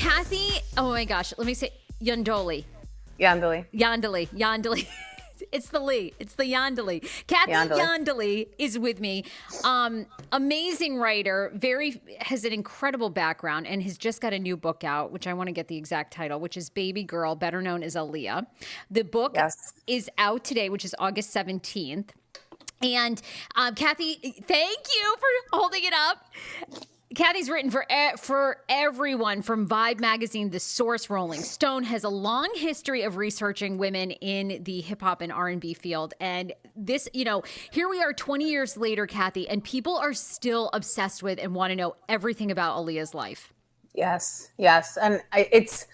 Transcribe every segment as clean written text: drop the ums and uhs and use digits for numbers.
Kathy, oh my gosh, let me say Iandoli. Iandoli. It's the Lee. It's the Iandoli. Kathy Iandoli is with me. Amazing writer, has an incredible background, and has just got a new book out, which I want to get the exact title, which is Baby Girl, better known as Aaliyah. The book is out today, which is August 17th. And Kathy, thank you for holding it up. Kathy's written for everyone from Vibe magazine, The Source, Rolling Stone, has a long history of researching women in the hip hop and R&B field. And this, here we are 20 years later, Kathy, and people are still obsessed with and want to know everything about Aaliyah's life. Yes. And it's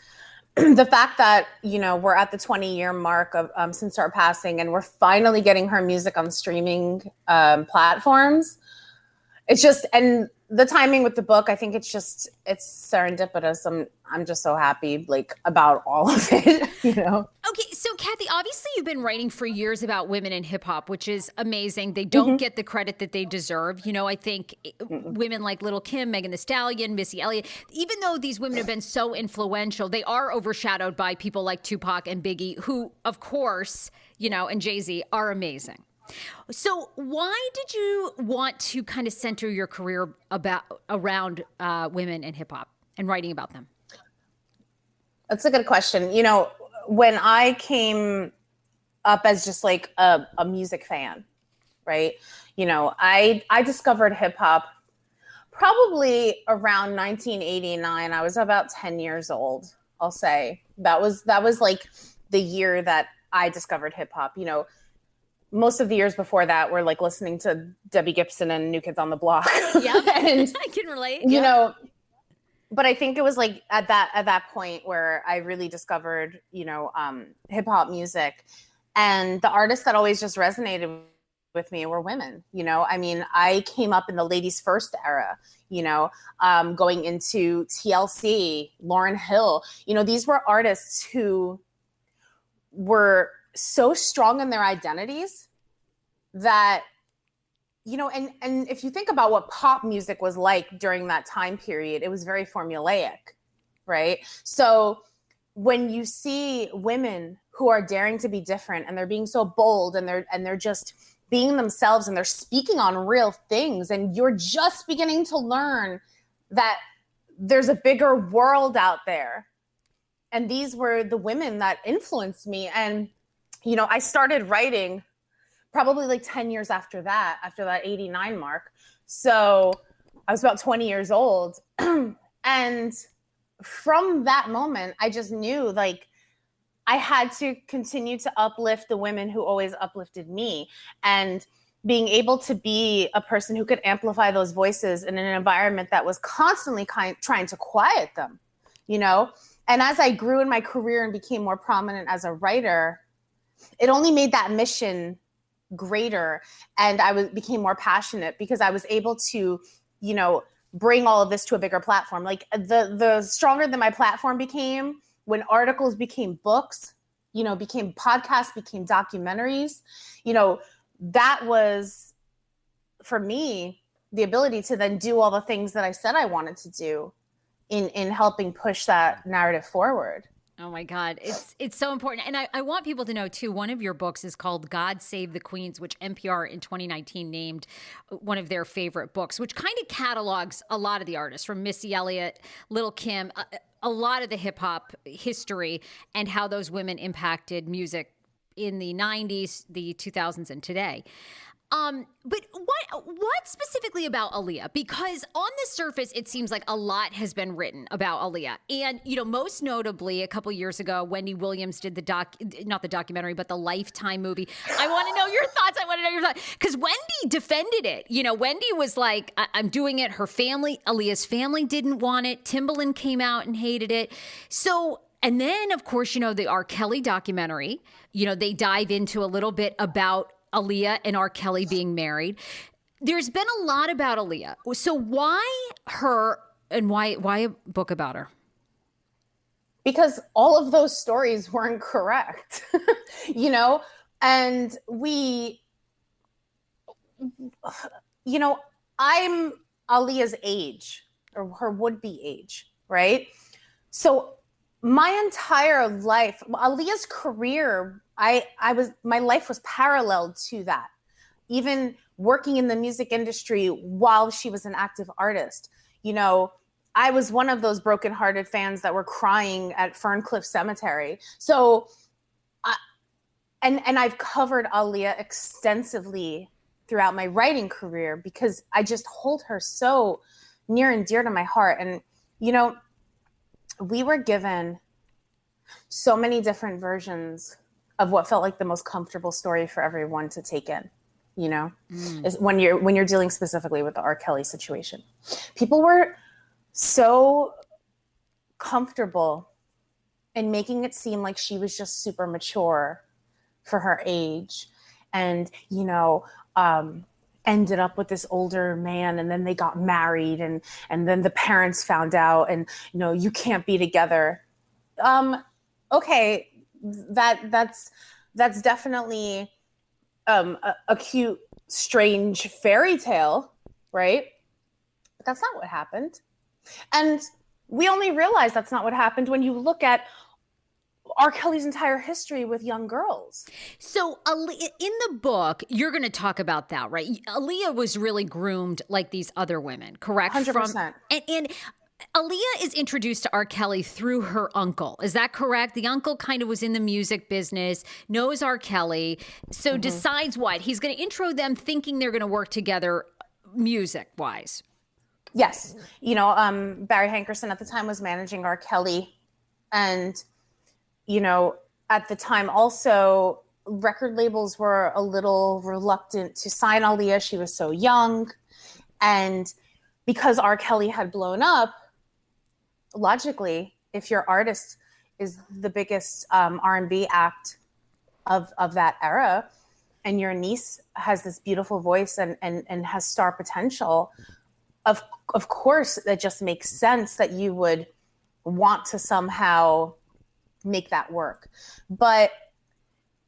the fact that, we're at the 20-year mark of since her passing, and we're finally getting her music on streaming platforms. It's just, and the timing with the book, I think it's serendipitous. I'm just so happy, about all of it, Okay, so Kathy, obviously you've been writing for years about women in hip hop, which is amazing. They don't get the credit that they deserve. I think women like Little Kim, Megan Thee Stallion, Missy Elliott, even though these women have been so influential, they are overshadowed by people like Tupac and Biggie, who, of course, and Jay-Z are amazing. So why did you want to kind of center your career around women in hip hop and writing about them? That's a good question. When I came up as just a music fan, right? I discovered hip hop probably around 1989. I was about 10 years old, I'll say. That was the year that I discovered hip hop. Most of the years before that were listening to Debbie Gibson and New Kids on the Block. Yeah, and I can relate. But I think it was at that point where I really discovered, hip hop music, and the artists that always just resonated with me were women. I came up in the ladies first era, going into TLC, Lauryn Hill. These were artists who were so strong in their identities that, and if you think about what pop music was like during that time period, it was very formulaic, right? So when you see women who are daring to be different, and they're being so bold, and they're just being themselves, and they're speaking on real things, and you're just beginning to learn that there's a bigger world out there. And these were the women that influenced me. And I started writing probably 10 years after that 89 mark. So I was about 20 years old. And from that moment, I just knew I had to continue to uplift the women who always uplifted me, and being able to be a person who could amplify those voices in an environment that was constantly trying to quiet them, And as I grew in my career and became more prominent as a writer, it only made that mission greater, and I became more passionate because I was able to, bring all of this to a bigger platform. The stronger that my platform became, when articles became books, became podcasts, became documentaries, that was, for me, the ability to then do all the things that I said I wanted to do in helping push that narrative forward. Oh my God. It's so important. And I want people to know too, one of your books is called God Save the Queens, which NPR in 2019 named one of their favorite books, which kind of catalogs a lot of the artists from Missy Elliott, Little Kim, a lot of the hip hop history and how those women impacted music in the 90s, the 2000s, and today. But what specifically about Aaliyah? Because on the surface, it seems like a lot has been written about Aaliyah. And, most notably, a couple years ago, Wendy Williams did not the documentary, but the Lifetime movie. I want to know your thoughts. Because Wendy defended it. Wendy was like, I'm doing it. Her family, Aaliyah's family didn't want it. Timbaland came out and hated it. So, and then, of course, the R Kelly documentary, they dive into a little bit about Aaliyah and R Kelly being married. There's been a lot about Aaliyah. So why her, and why a book about her? Because all of those stories weren't correct, and I'm Aaliyah's age, or her would-be age, right? So my entire life, Aaliyah's career, my life was parallel to that. Even working in the music industry while she was an active artist, you know, I was one of those brokenhearted fans that were crying at Ferncliff Cemetery. So, and I've covered Aaliyah extensively throughout my writing career because I just hold her so near and dear to my heart. And, you know, we were given so many different versions of what felt like the most comfortable story for everyone to take in, you know, is when you're dealing specifically with the R. Kelly situation. People were so comfortable in making it seem like she was just super mature for her age and, you know, ended up with this older man, and then they got married, and then the parents found out, and, you know, you can't be together. Okay, that's definitely a cute, strange fairy tale, right? But that's not what happened. And we only realize that's not what happened when you look at R. Kelly's entire history with young girls. So in the book, you're going to talk about that, right? Aaliyah was really groomed like these other women, correct? 100%. And Aaliyah is introduced to R. Kelly through her uncle. Is that correct? The uncle kind of was in the music business, knows R. Kelly, so decides what? He's going to intro them thinking they're going to work together music-wise. Yes. You know, Barry Hankerson at the time was managing R. Kelly, and you know, at the time also, record labels were a little reluctant to sign Aaliyah. She was so young. And because R. Kelly had blown up, logically, if your artist is the biggest R&B act of that era, and your niece has this beautiful voice and has star potential, of course, that just makes sense that you would want to somehow make that work. But,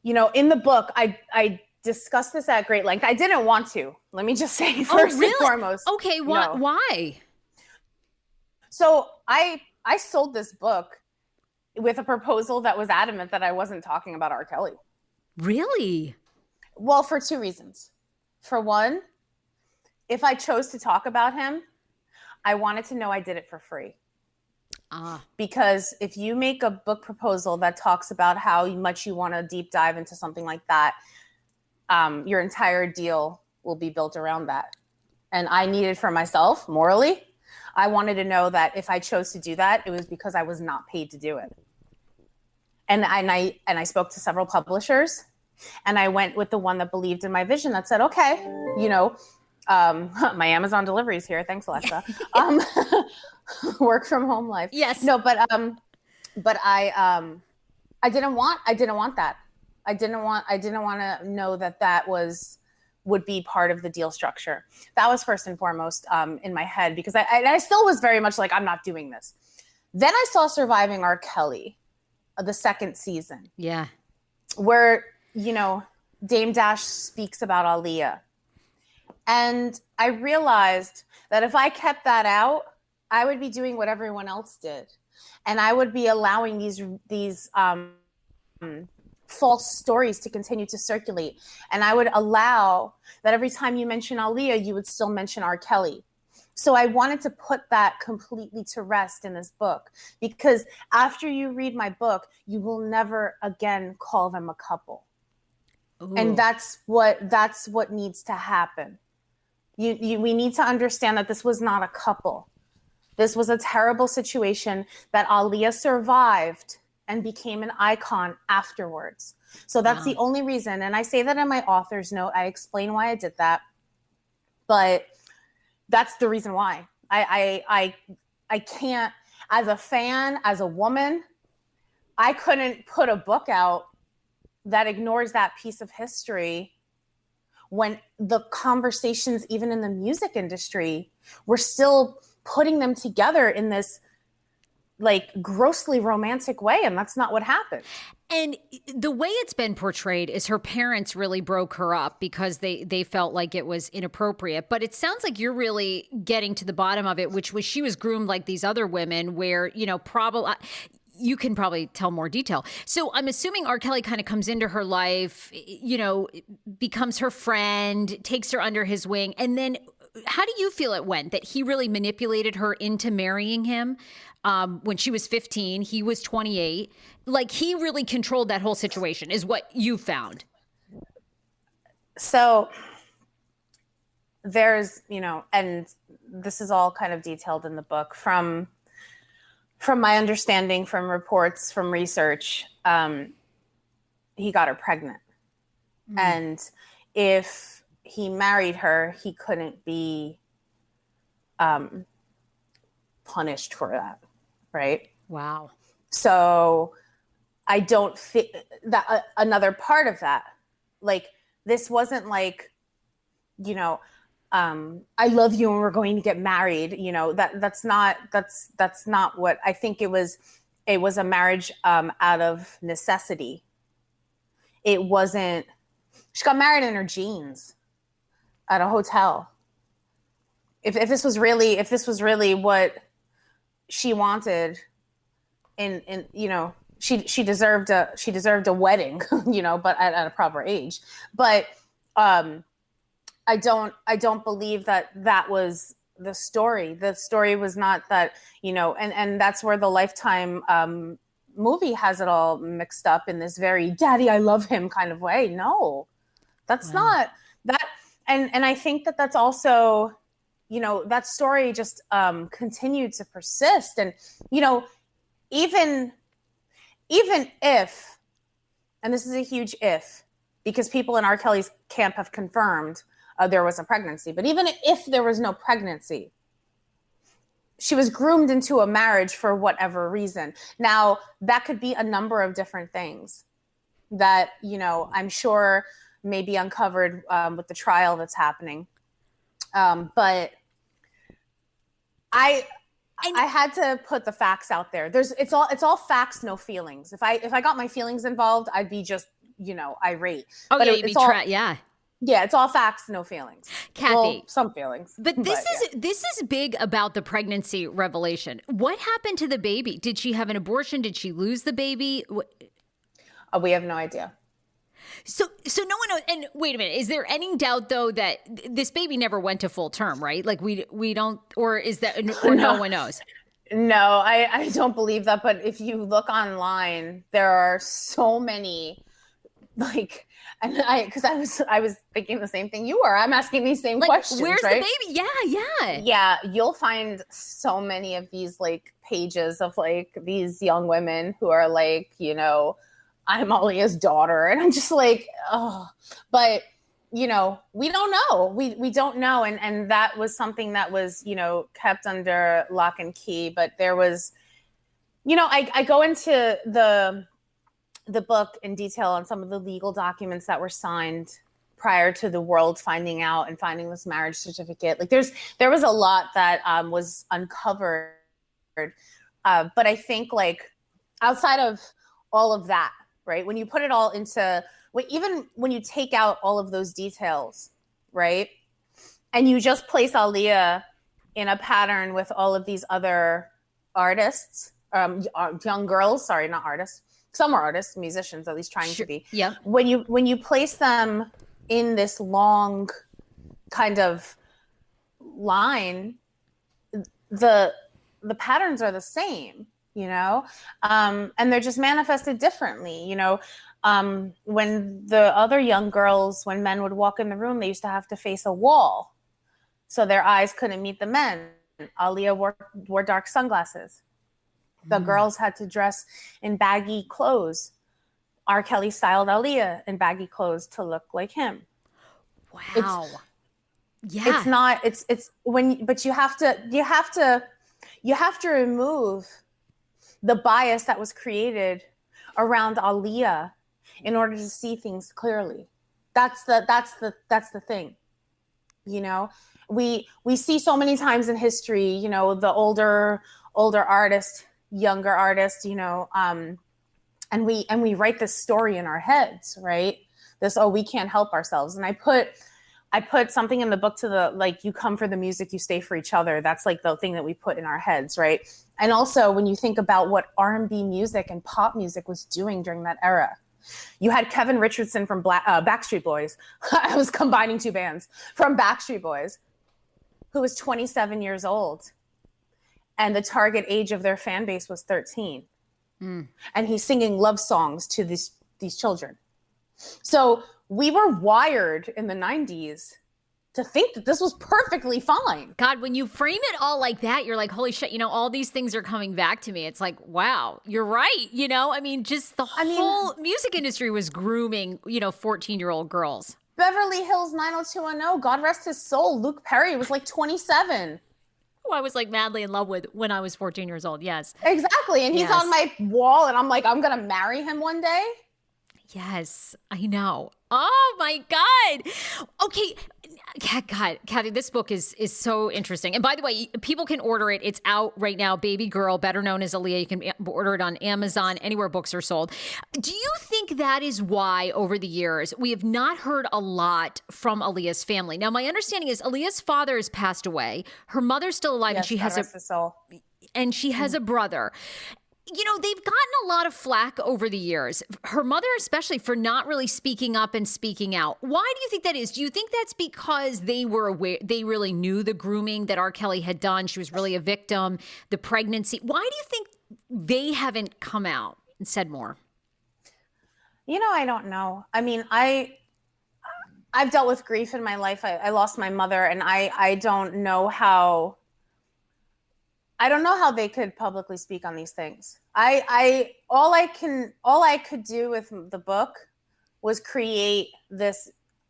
you know, in the book, I discussed this at great length. I didn't want to. Let me just say first and foremost. Okay, why? So I sold this book with a proposal that was adamant that I wasn't talking about R. Kelly. Really? Well, for two reasons. For one, if I chose to talk about him, I wanted to know I did it for free. Because if you make a book proposal that talks about how much you want to deep dive into something like that, your entire deal will be built around that. And I needed for myself, morally, I wanted to know that if I chose to do that, it was because I was not paid to do it. And I spoke to several publishers, and I went with the one that believed in my vision, that said, okay, you know, my Amazon deliveries here. Thanks, Alexa. Work from home life. Yes. No, but I didn't want that. I didn't want to know that would be part of the deal structure. That was first and foremost in my head, because I still was very much like, I'm not doing this. Then I saw Surviving R. Kelly, the second season. Yeah. Where, you know, Dame Dash speaks about Aaliyah. And I realized that if I kept that out, I would be doing what everyone else did. And I would be allowing these false stories to continue to circulate. And I would allow that every time you mention Aaliyah, you would still mention R. Kelly. So I wanted to put that completely to rest in this book, because after you read my book, you will never again call them a couple. Ooh. And that's what needs to happen. We need to understand that this was not a couple. This was a terrible situation that Aaliyah survived and became an icon afterwards. So that's the only reason. And I say that in my author's note. I explain why I did that. But that's the reason why. I can't, as a fan, as a woman, I couldn't put a book out that ignores that piece of history when the conversations, even in the music industry, we're still putting them together in this like grossly romantic way, and that's not what happened. And the way it's been portrayed is her parents really broke her up because they felt like it was inappropriate. But it sounds like you're really getting to the bottom of it, which was she was groomed like these other women where, you know, probably you can probably tell more detail. So I'm assuming R. Kelly kind of comes into her life, you know, becomes her friend, takes her under his wing. And then how do you feel it went, that he really manipulated her into marrying him? When she was 15, he was 28. Like, he really controlled that whole situation, is what you found. So there's, you know, and this is all kind of detailed in the book from my understanding, from reports, from research, he got her pregnant. Mm-hmm. And if he married her, he couldn't be punished for that. Right? Wow. So I don't think that another part of that, like, this wasn't like, you know, I love you and we're going to get married. You know, that's not what I think it was. It was a marriage out of necessity. It wasn't, she got married in her jeans at a hotel. If this was really what she wanted, and you know, she deserved a wedding, you know, but at a proper age. But I don't believe that was the story. The story was not that, you know, and that's where the Lifetime movie has it all mixed up in this very daddy, I love him kind of way. No, that's not that. And I think that that's also, you know, that story just continued to persist. And, you know, even if, and this is a huge if, because people in R. Kelly's camp have confirmed there was a pregnancy, but even if there was no pregnancy, she was groomed into a marriage for whatever reason. Now, that could be a number of different things that, you know, I'm sure may be uncovered with the trial that's happening. But I had to put the facts out there. It's all facts, no feelings. If I got my feelings involved, I'd be just, you know, irate. Oh, but yeah, you'd be Yeah, it's all facts, no feelings. Kathy, well, some feelings. But this is big about the pregnancy revelation. What happened to the baby? Did she have an abortion? Did she lose the baby? We have no idea. So no one knows. And wait a minute, is there any doubt though that this baby never went to full term, right? Like we don't, or is that, or no one knows? No, I don't believe that. But if you look online, there are so many, like, and because I was thinking the same thing you were. I'm asking these same questions. Where's right? the baby? Yeah. You'll find so many of these like pages of like these young women who are like, you know, I'm Aaliyah's daughter, and I'm just like, oh. But you know, we don't know. We don't know, and that was something that was, you know, kept under lock and key. But there was, you know, I go into the book in detail on some of the legal documents that were signed prior to the world finding out and finding this marriage certificate. Like there was a lot that was uncovered. But I think like outside of all of that, right? When you put it all into, even when you take out all of those details, right? And you just place Aaliyah in a pattern with all of these other artists, young girls, sorry, not artists. Some are artists, musicians, at least trying to be. Yeah. When you place them in this long kind of line, the patterns are the same, you know, and they're just manifested differently. You know, when the other young girls, when men would walk in the room, they used to have to face a wall, so their eyes couldn't meet the men. Aaliyah wore dark sunglasses. The girls had to dress in baggy clothes. R. Kelly styled Aaliyah in baggy clothes to look like him. Wow. It's not, it's when, but you have to remove the bias that was created around Aaliyah in order to see things clearly. That's the thing. You know, we see so many times in history, you know, the older artist, younger artists, and we write this story in our heads, right? This, oh, we can't help ourselves. And I put something in the book to the, like, you come for the music, you stay for each other. That's like the thing that we put in our heads, right? And also when you think about what R&B music and pop music was doing during that era, you had Kevin Richardson from Backstreet Boys. I was combining two bands, from Backstreet Boys, who was 27 years old. And the target age of their fan base was 13. Mm. And he's singing love songs to these children. So we were wired in the 90s to think that this was perfectly fine. God, when you frame it all like that, you're like, holy shit, all these things are coming back to me. It's like, wow, you're right. Just the whole music industry was grooming, 14-year-old girls. Beverly Hills 90210, God rest his soul. Luke Perry was like 27. Who I was like madly in love with when I was 14 years old. Yes. Exactly. And he's on my wall and I'm like, I'm going to marry him one day. Yes, I know. Oh my God. Okay. God, Kathy, this book is so interesting. And by the way, people can order it. It's out right now. Baby Girl, better known as Aaliyah. You can order it on Amazon, anywhere books are sold. Do you think that is why over the years we have not heard a lot from Aaliyah's family? Now, my understanding is Aaliyah's father has passed away. Her mother's still alive, yes, and she has a brother. They've gotten a lot of flack over the years, her mother especially, for not really speaking up and speaking out. Why do you think that is? Do you think that's because they were aware, they really knew the grooming that R. Kelly had done? She was really a victim, the pregnancy. Why do you think they haven't come out and said more? I don't know. I mean, I've dealt with grief in my life. I lost my mother, and I don't know how they could publicly speak on these things. All I could do with the book was create this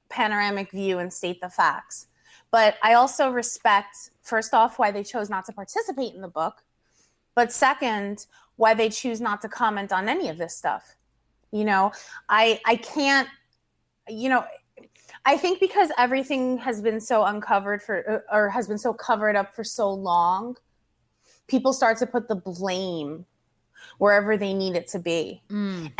panoramic view and state the facts. But I also respect, first off, why they chose not to participate in the book. But second, why they choose not to comment on any of this stuff. I can't, I think because everything has been so uncovered or has been so covered up for so long, people start to put the blame wherever they need it to be. Mm.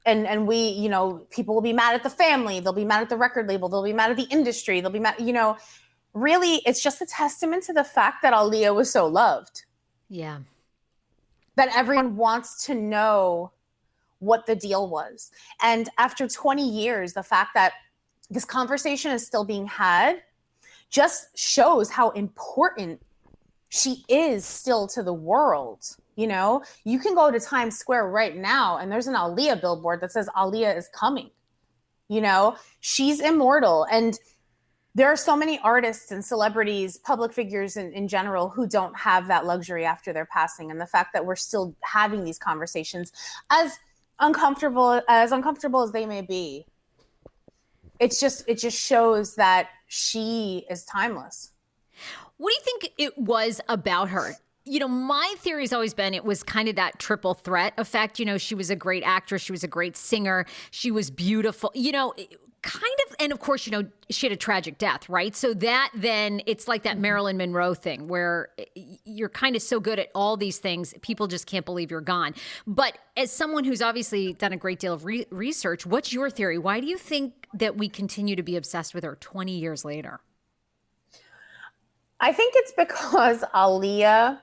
And we, people will be mad at the family. They'll be mad at the record label. They'll be mad at the industry. They'll be mad, really, it's just a testament to the fact that Aaliyah was so loved. Yeah. That everyone wants to know what the deal was. And after 20 years, the fact that this conversation is still being had just shows how important she is still to the world. You can go to Times Square right now and there's an Aaliyah billboard that says Aaliyah is coming. She's immortal. And there are so many artists and celebrities, public figures in general, who don't have that luxury after their passing. And the fact that we're still having these conversations, as uncomfortable as they may be, it just shows that she is timeless. What do you think it was about her? My theory has always been it was kind of that triple threat effect. She was a great actress. She was a great singer. She was beautiful, kind of. And of course, she had a tragic death, right? So that then it's like that Marilyn Monroe thing where you're kind of so good at all these things, people just can't believe you're gone. But as someone who's obviously done a great deal of research, what's your theory? Why do you think that we continue to be obsessed with her 20 years later? I think it's because Aaliyah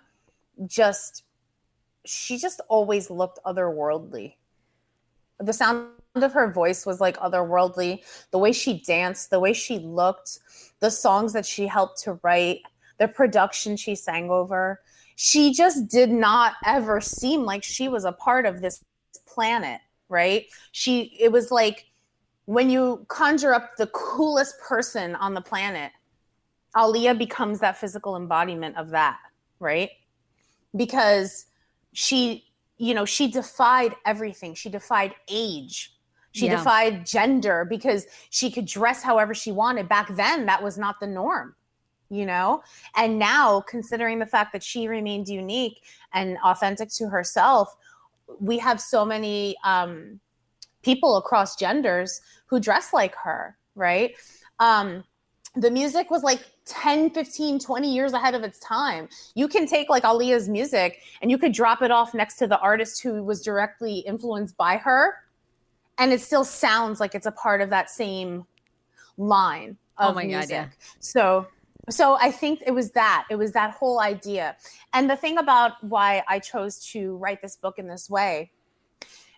she just always looked otherworldly. The sound of her voice was like otherworldly. The way she danced, the way she looked, the songs that she helped to write, the production she sang over. She just did not ever seem like she was a part of this planet, right? It was like when you conjure up the coolest person on the planet, Aaliyah becomes that physical embodiment of that, right? Because she defied everything. She defied age. She defied gender because she could dress however she wanted. Back then, that was not the norm, And now, considering the fact that she remained unique and authentic to herself, we have so many people across genders who dress like her, right? the music was like 10, 15, 20 years ahead of its time. You can take like Aaliyah's music and you could drop it off next to the artist who was directly influenced by her, and it still sounds like it's a part of that same line of music. God, yeah. So I think it was that whole idea. And the thing about why I chose to write this book in this way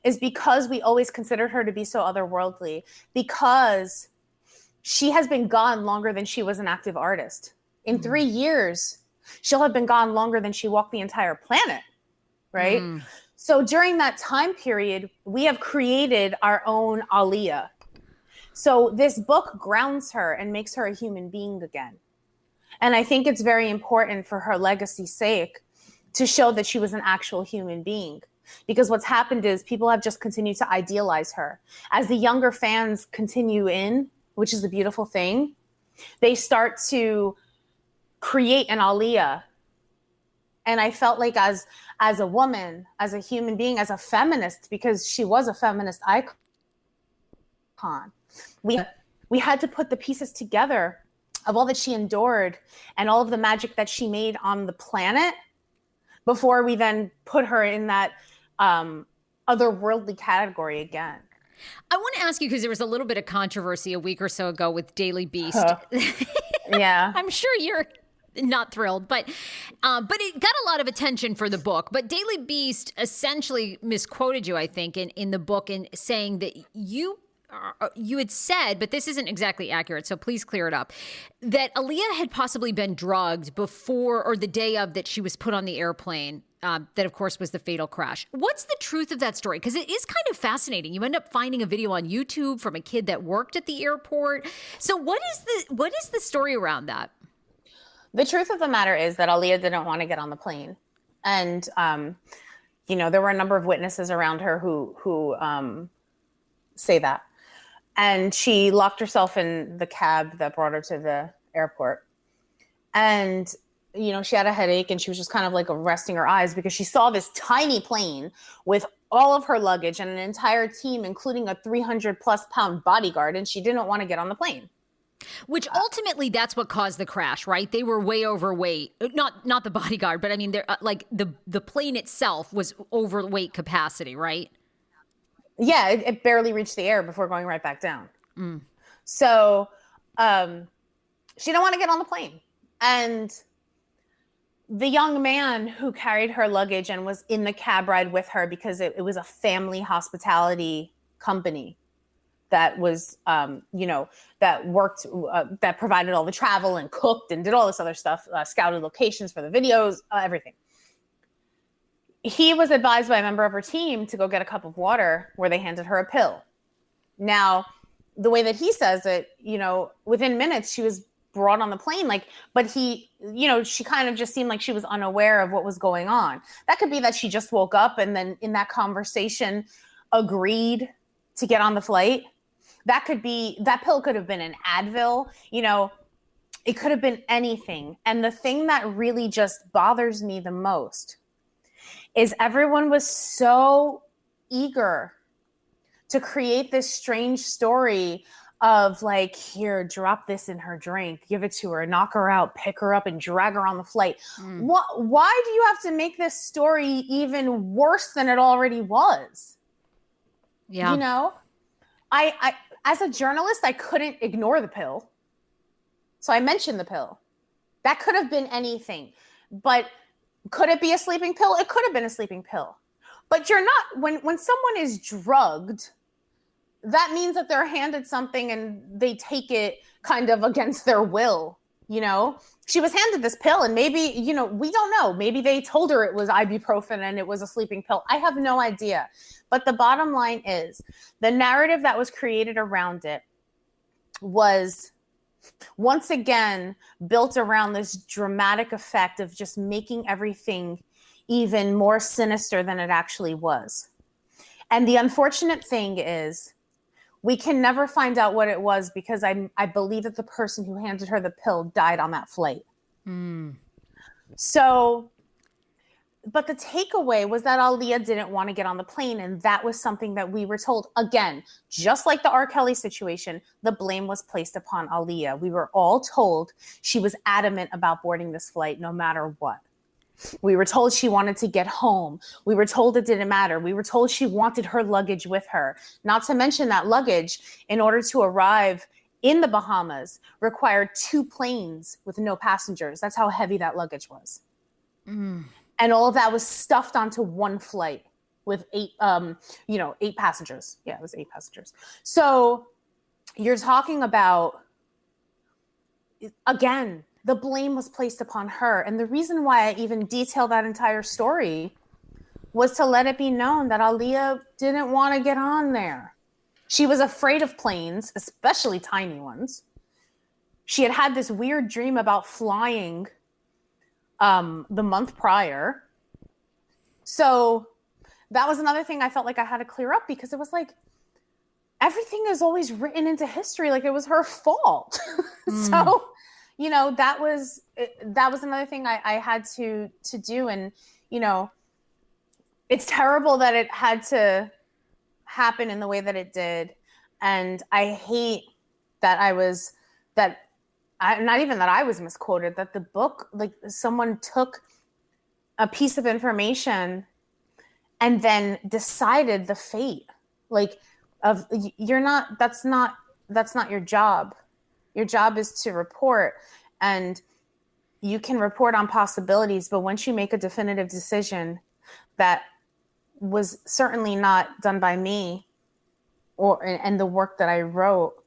is because we always considered her to be so otherworldly, because she has been gone longer than she was an active artist. In 3 years, she'll have been gone longer than she walked the entire planet, right? So during that time period, we have created our own Aaliyah. So this book grounds her and makes her a human being again. And I think it's very important for her legacy's sake to show that she was an actual human being. Because what's happened is people have just continued to idealize her. As the younger fans continue in, which is a beautiful thing, they start to create an Aaliyah. And I felt like as a woman, as a human being, as a feminist, because she was a feminist icon, we had to put the pieces together of all that she endured and all of the magic that she made on the planet before we then put her in that otherworldly category again. I want to ask you, because there was a little bit of controversy a week or so ago with Daily Beast. Yeah. I'm sure you're not thrilled, but it got a lot of attention for the book. But Daily Beast essentially misquoted you, I think, in the book, in saying that you had said, but this isn't exactly accurate, so please clear it up, that Aaliyah had possibly been drugged before or the day of that she was put on the airplane. That, of course, was the fatal crash. What's the truth of that story? Because it is kind of fascinating. You end up finding a video on YouTube from a kid that worked at the airport. So what is the story around that? The truth of the matter is that Aaliyah didn't want to get on the plane. And, there were a number of witnesses around her who say that. And she locked herself in the cab that brought her to the airport. And she had a headache and she was just kind of like resting her eyes because she saw this tiny plane with all of her luggage and an entire team, including a 300+ pound bodyguard. And she didn't want to get on the plane. Which ultimately, that's what caused the crash, right? They were way overweight. Not the bodyguard, but I mean, they're like the plane itself was overweight capacity, right? Yeah, it barely reached the air before going right back down. So she didn't want to get on the plane. And the young man who carried her luggage and was in the cab ride with her, because it was a family hospitality company that was, that worked, that provided all the travel and cooked and did all this other stuff, scouted locations for the videos, everything. He was advised by a member of her team to go get a cup of water, where they handed her a pill. Now, the way that he says it, within minutes, she was brought on the plane, but he, she kind of just seemed like she was unaware of what was going on. That could be that she just woke up and then in that conversation agreed to get on the flight. That pill could have been an Advil, it could have been anything. And the thing that really just bothers me the most is everyone was so eager to create this strange story of here, drop this in her drink, give it to her, knock her out, pick her up and drag her on the flight. Why do you have to make this story even worse than it already was? Yeah. I as a journalist, I couldn't ignore the pill. So I mentioned the pill. That could have been anything. But could it be a sleeping pill? It could have been a sleeping pill. But you're not, when someone is drugged, that means that they're handed something and they take it kind of against their will, She was handed this pill and maybe, we don't know. Maybe they told her it was ibuprofen and it was a sleeping pill. I have no idea. But the bottom line is the narrative that was created around it was once again built around this dramatic effect of just making everything even more sinister than it actually was. And the unfortunate thing is we can never find out what it was, because I believe that the person who handed her the pill died on that flight. So but the takeaway was that Aaliyah didn't want to get on the plane. And that was something that we were told. Again, just like the R. Kelly situation, the blame was placed upon Aaliyah. We were all told she was adamant about boarding this flight no matter what. We were told she wanted to get home. We were told it didn't matter. We were told she wanted her luggage with her. Not to mention that luggage, in order to arrive in the Bahamas, required 2 planes with no passengers. That's how heavy that luggage was. Mm. And all of that was stuffed onto one flight with 8 passengers. Yeah, it was 8 passengers. So you're talking about, again, the blame was placed upon her. And the reason why I even detail that entire story was to let it be known that Aaliyah didn't want to get on there. She was afraid of planes, especially tiny ones. She had this weird dream about flying the month prior. So that was another thing I felt like I had to clear up, because it was like, everything is always written into history like it was her fault. So, that was another thing I had to do. And, it's terrible that it had to happen in the way that it did. And I hate that I was misquoted, that the book, like, someone took a piece of information and then decided the fate, like, of that's not your job. Your job is to report, and you can report on possibilities, but once you make a definitive decision that was certainly not done by me and the work that I wrote,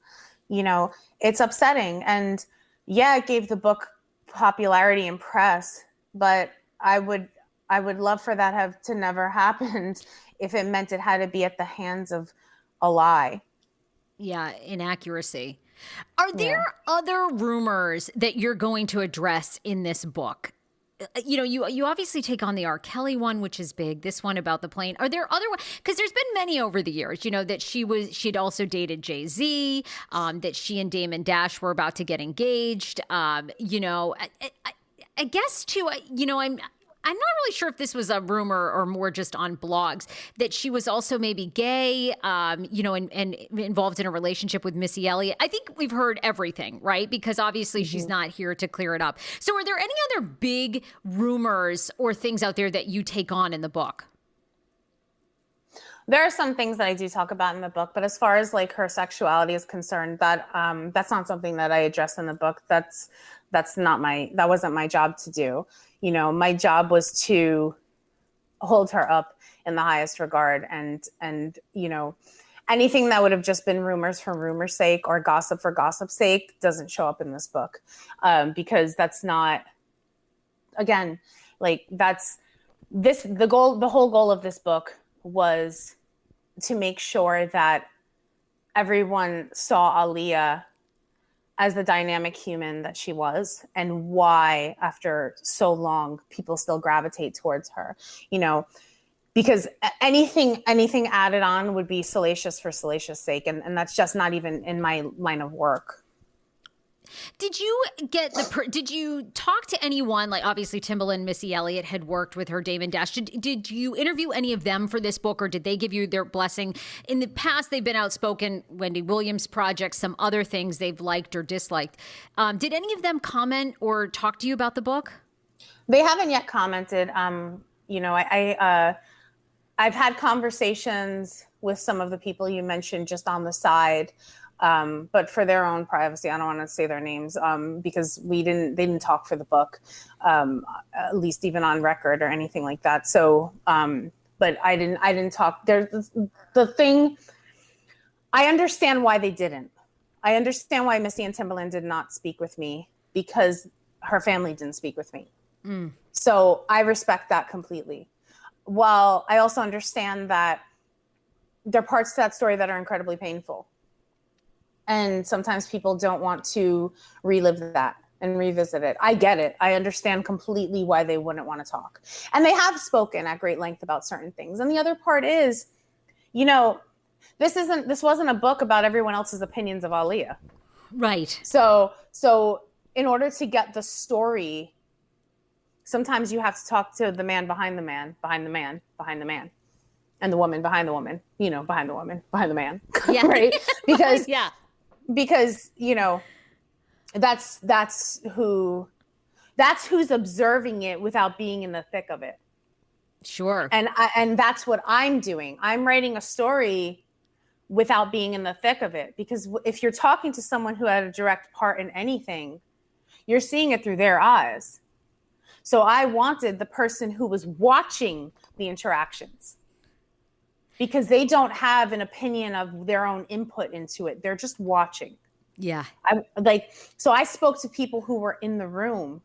it's upsetting. And yeah, it gave the book popularity and press, but I would love for that to never happened if it meant it had to be at the hands of a lie. Yeah, inaccuracy. Are there other rumors that you're going to address in this book? You obviously take on the R. Kelly one, which is big. This one about the plane. Are there other ones? Because there's been many over the years, that she'd also dated Jay-Z, that she and Damon Dash were about to get engaged. I guess too, I'm not really sure if this was a rumor or more just on blogs, that she was also maybe gay, and involved in a relationship with Missy Elliott. I think we've heard everything, right? Because obviously she's not here to clear it up. So are there any other big rumors or things out there that you take on in the book? There are some things that I do talk about in the book, but as far as like her sexuality is concerned, that's not something that I address in the book. That wasn't my job to do. My job was to hold her up in the highest regard, and anything that would have just been rumors for rumor's sake or gossip for gossip's sake doesn't show up in this book, because that's not, again, like the whole goal of this book was to make sure that everyone saw Aaliyah as the dynamic human that she was, and why after so long people still gravitate towards her, because anything added on would be salacious for salacious sake. And that's just not even in my line of work. Did you talk to anyone, like obviously Timbaland, Missy Elliott had worked with her, Damon Dash. Did you interview any of them for this book, or did they give you their blessing? In the past, they've been outspoken, Wendy Williams Project, some other things they've liked or disliked. Did any of them comment or talk to you about the book? They haven't yet commented. I've had conversations with some of the people you mentioned just on the side. But for their own privacy, I don't want to say their names, because they didn't talk for the book, at least even on record or anything like that. So, but I didn't talk. There's the thing. I understand why they didn't. I understand why Missy and Timbaland did not speak with me, because her family didn't speak with me. Mm. So I respect that completely. While I also understand that there are parts to that story that are incredibly painful. And sometimes people don't want to relive that and revisit it. I get it. I understand completely why they wouldn't want to talk. And they have spoken at great length about certain things. And the other part is, this wasn't a book about everyone else's opinions of Aaliyah. Right. So in order to get the story sometimes you have to talk to the man behind the man, behind the man, behind the man, and the woman behind the woman, behind the woman, behind the man. Yeah. Right? Because, Yeah. because, that's who's observing it without being in the thick of it. Sure. And that's what I'm doing. I'm writing a story without being in the thick of it, because if you're talking to someone who had a direct part in anything, you're seeing it through their eyes. So I wanted the person who was watching the interactions, because they don't have an opinion of their own input into it. They're just watching. Yeah. So I spoke to people who were in the room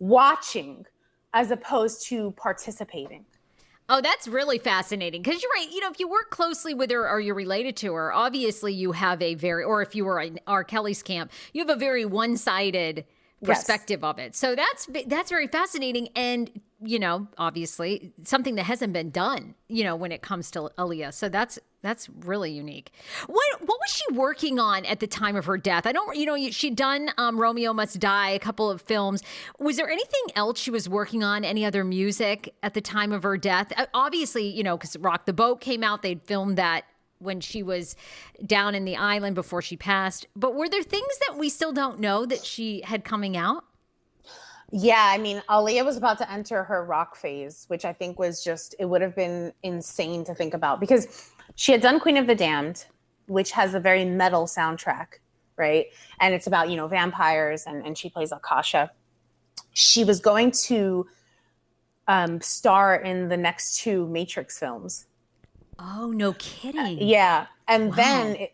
watching as opposed to participating. Oh, that's really fascinating, because you're right. If you work closely with her or you're related to her, obviously you have or if you were in R. Kelly's camp, you have a very one-sided perspective of it. So that's very fascinating. And, obviously something that hasn't been done, when it comes to Aaliyah. So that's really unique. What was she working on at the time of her death? I don't, she'd done Romeo Must Die, a couple of films. Was there anything else she was working on? Any other music at the time of her death? Obviously, because Rock the Boat came out, they'd filmed that when she was down in the island before she passed. But were there things that we still don't know that she had coming out? Yeah, I mean, Aaliyah was about to enter her rock phase, which I think was it would have been insane to think about, because she had done Queen of the Damned, which has a very metal soundtrack, right? And it's about, vampires, and she plays Akasha. She was going to star in the next 2 Matrix films. Oh, no kidding. Yeah. And then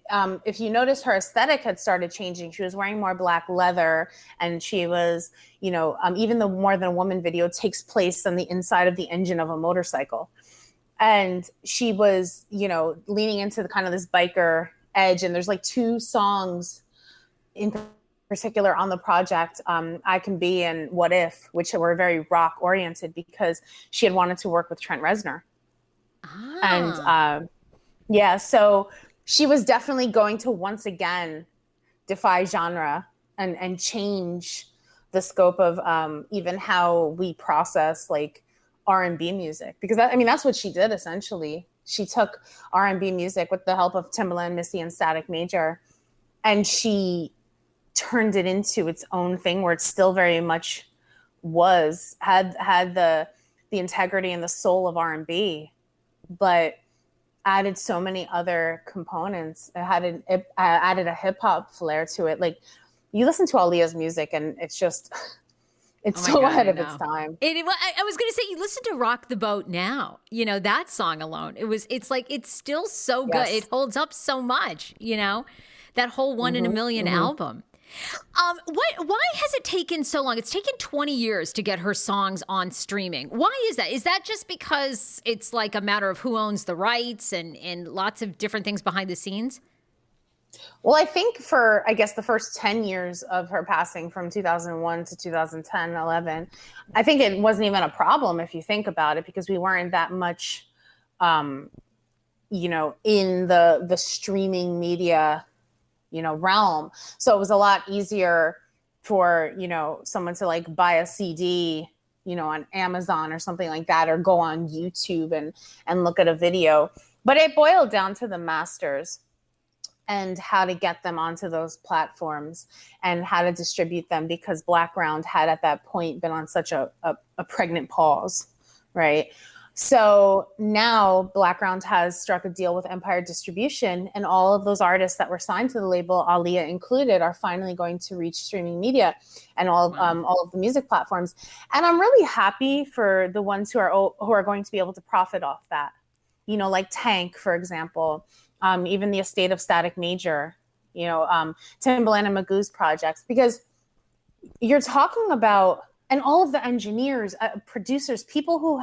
if you notice, her aesthetic had started changing. She was wearing more black leather, and she was, even the More Than a Woman video takes place on the inside of the engine of a motorcycle. And she was, leaning into the kind of this biker edge. And there's like 2 songs in particular on the project, I Can Be and What If, which were very rock oriented, because she had wanted to work with Trent Reznor. And so she was definitely going to once again defy genre and change the scope of even how we process like R&B music, because that's what she did essentially. She took R&B music with the help of Timbaland, Missy, and Static Major, and she turned it into its own thing, where it still very much had the integrity and the soul of R&B, but added so many other components. It added a hip hop flair to it. Like, you listen to Aaliyah's music and it's just, it's ahead of its time. I was going to say, you listen to Rock the Boat now, that song alone, it's like, it's still so good. It holds up so much, that whole One in a Million album. Why has it taken so long? It's taken 20 years to get her songs on streaming. Why is that? Is that just because it's like a matter of who owns the rights and lots of different things behind the scenes? Well, I think for, the first 10 years of her passing, from 2001 to 2010, 11, I think it wasn't even a problem if you think about it, because we weren't that much, in the streaming media realm. So it was a lot easier for, someone to like buy a CD, on Amazon or something like that, or go on YouTube and look at a video. But it boiled down to the masters and how to get them onto those platforms and how to distribute them, because Blackground had at that point been on such a pregnant pause, right? So now Blackground has struck a deal with Empire Distribution, and all of those artists that were signed to the label, Aaliyah included, are finally going to reach streaming media and all of the music platforms. And I'm really happy for the ones who are going to be able to profit off that. Like Tank, for example, even the estate of Static Major, Timbaland and Magoo's projects, because you're talking about, and all of the engineers, producers, people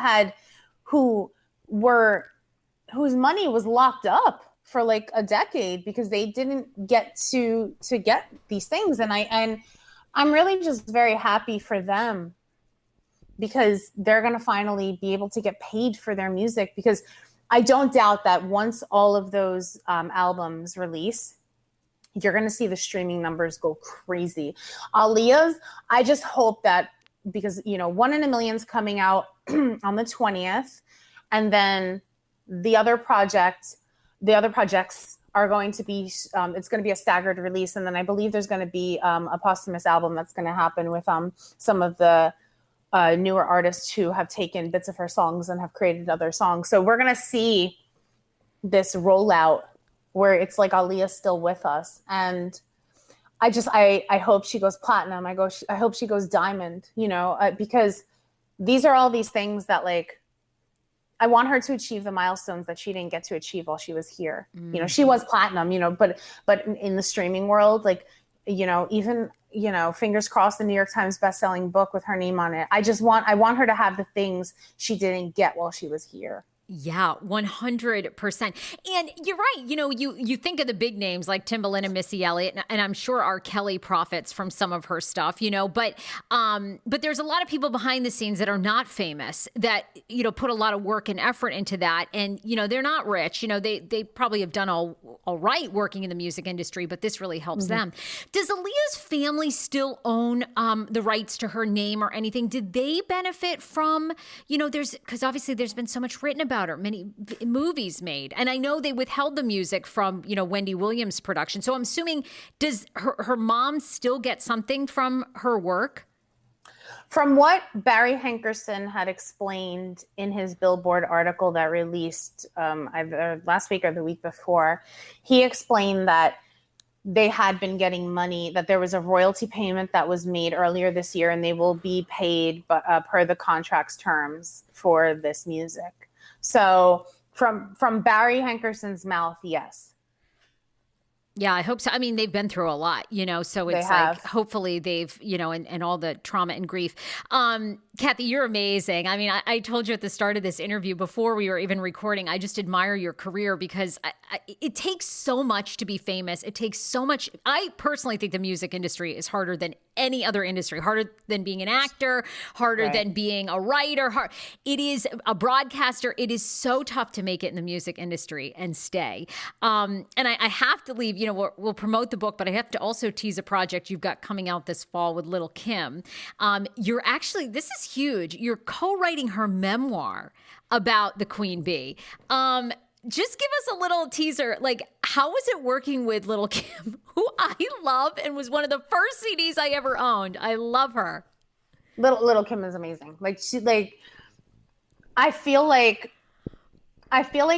whose money was locked up for like a decade because they didn't get to get these things. And I'm really just very happy for them, because they're going to finally be able to get paid for their music, because I don't doubt that once all of those albums release, you're going to see the streaming numbers go crazy. Aaliyah's, I just hope that because, you know, 1 in a Million's coming out on the 20th. And then the other projects are going to be, it's going to be a staggered release. And then I believe there's going to be a posthumous album that's going to happen with some of the newer artists who have taken bits of her songs and have created other songs. So we're going to see this rollout where it's like Aaliyah's still with us. And I hope she goes platinum. I hope she goes diamond, you know, because these are all these things that, like, I want her to achieve the milestones that she didn't get to achieve while she was here. Mm-hmm. You know, she was platinum, you know, but in the streaming world, like, you know, even, you know, fingers crossed, the New York Times bestselling book with her name on it. I want her to have the things she didn't get while she was here. Yeah, 100%. And you're right. You know, you think of the big names like Timbaland and Missy Elliott, and I'm sure R. Kelly profits from some of her stuff, you know, but there's a lot of people behind the scenes that are not famous that, you know, put a lot of work and effort into that. And, you know, they're not rich. You know, they probably have done all right working in the music industry, but this really helps them. Does Aaliyah's family still own the rights to her name or anything? Did they benefit from, you know, because obviously there's been so much written about her, many movies made. And I know they withheld the music from, you know, Wendy Williams' production. So I'm assuming, does her mom still get something from her work? From what Barry Hankerson had explained in his Billboard article that released either last week or the week before, he explained that they had been getting money, that there was a royalty payment that was made earlier this year, and they will be paid per the contract's terms for this music. So from Barry Hankerson's mouth, yes. Yeah, I hope so. I mean, they've been through a lot, you know, so it's like, hopefully they've, you know, and all the trauma and grief. Kathy, you're amazing. I mean, I told you at the start of this interview before we were even recording, I just admire your career because it takes so much to be famous. It takes so much. I personally think the music industry is harder than any other industry, harder than being an actor, harder than being a writer. It is a broadcaster. It is so tough to make it in the music industry and stay. And I have to leave, you know, we'll promote the book, but I have to also tease a project you've got coming out this fall with Lil' Kim. You're actually, this is huge. You're co-writing her memoir about the Queen Bee. Just give us a little teaser. Like, how was it working with Lil' Kim, who I love and was one of the first CDs I ever owned? I love her. Lil' Kim is amazing. I feel like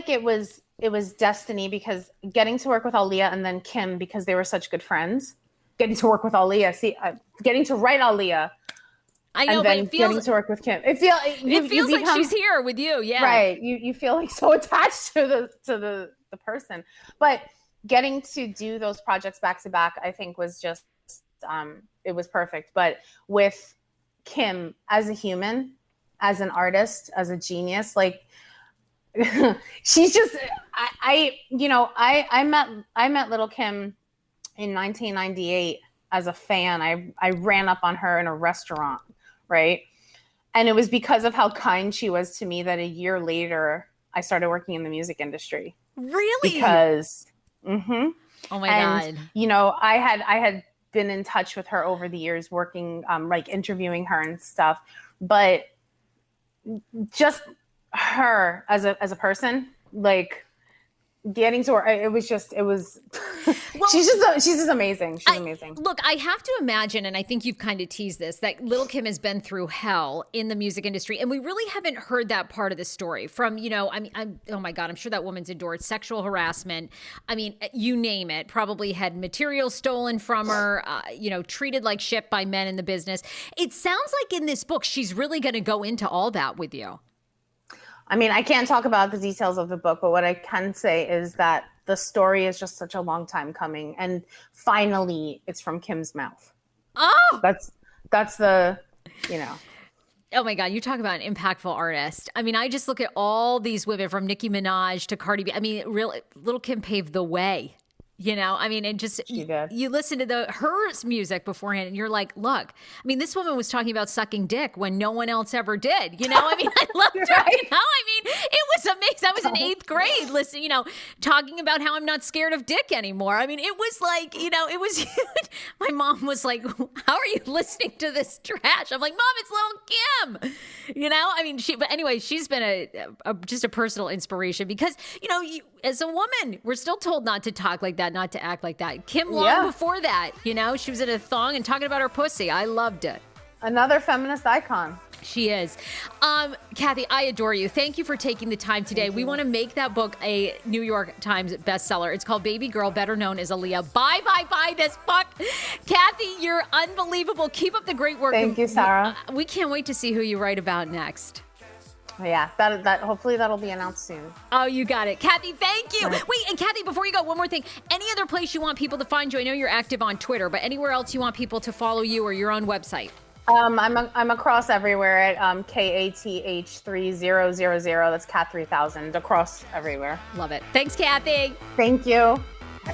it was destiny, because getting to work with Aaliyah and then Kim, because they were such good friends, getting to work with Aaliyah, getting to write Aaliyah. I know, and then but it feels, getting to work with Kim. It feels like she's here with you. Yeah. Right. You feel like so attached to the person, but getting to do those projects back to back, I think was just, it was perfect. But with Kim as a human, as an artist, as a genius, like she's just, I met Lil' Kim in 1998 as a fan. I ran up on her in a restaurant. Right. And it was because of how kind she was to me that a year later I started working in the music industry. Really? Because, oh my God. You know, I had been in touch with her over the years, working, like interviewing her and stuff, but just her as a person, like getting to her, it was well, she's just amazing. She's amazing. Look, I have to imagine, and I think you've kind of teased this, that Lil' Kim has been through hell in the music industry, and we really haven't heard that part of the story from, you know, I mean, oh my God, I'm sure that woman's endured sexual harassment. I mean, you name it, probably had material stolen from her, you know, treated like shit by men in the business. It sounds like in this book, she's really going to go into all that with you. I mean, I can't talk about the details of the book, but what I can say is that the story is just such a long time coming. And finally, it's from Kim's mouth. Oh! That's the, you know. Oh my God, you talk about an impactful artist. I mean, I just look at all these women from Nicki Minaj to Cardi B. I mean, really, Lil' Kim paved the way. You know, I mean, and just you listen to her music beforehand and you're like, look, I mean, this woman was talking about sucking dick when no one else ever did. You know, I mean, I loved her. Right. You know, I mean, it was amazing. I was in 8th grade listening, you know, talking about how I'm not scared of dick anymore. I mean, it was like, you know, it was huge. My mom was like, how are you listening to this trash? I'm like, Mom, it's Little Kim. You know, I mean, but anyway, she's been just a personal inspiration because, you know, as a woman, we're still told not to talk like that, not to act like that. Kim long before that, you know, she was in a thong and talking about her pussy. I loved it. Another feminist icon. She is. Kathy, I adore you. Thank you for taking the time today. We want to make that book a New York Times bestseller. It's called Baby Girl, better known as Aaliyah. Buy this book. Kathy, you're unbelievable. Keep up the great work. Thank you, Sarah. We can't wait to see who you write about next. Yeah, that hopefully that'll be announced soon. Oh, you got it. Kathy, thank you. Wait, and Kathy, before you go, one more thing. Any other place you want people to find you? I know you're active on Twitter, but anywhere else you want people to follow you or your own website? I'm across everywhere at KATH3000. That's Cat 3000. Across everywhere. Love it. Thanks, Kathy. Thank you. Hey,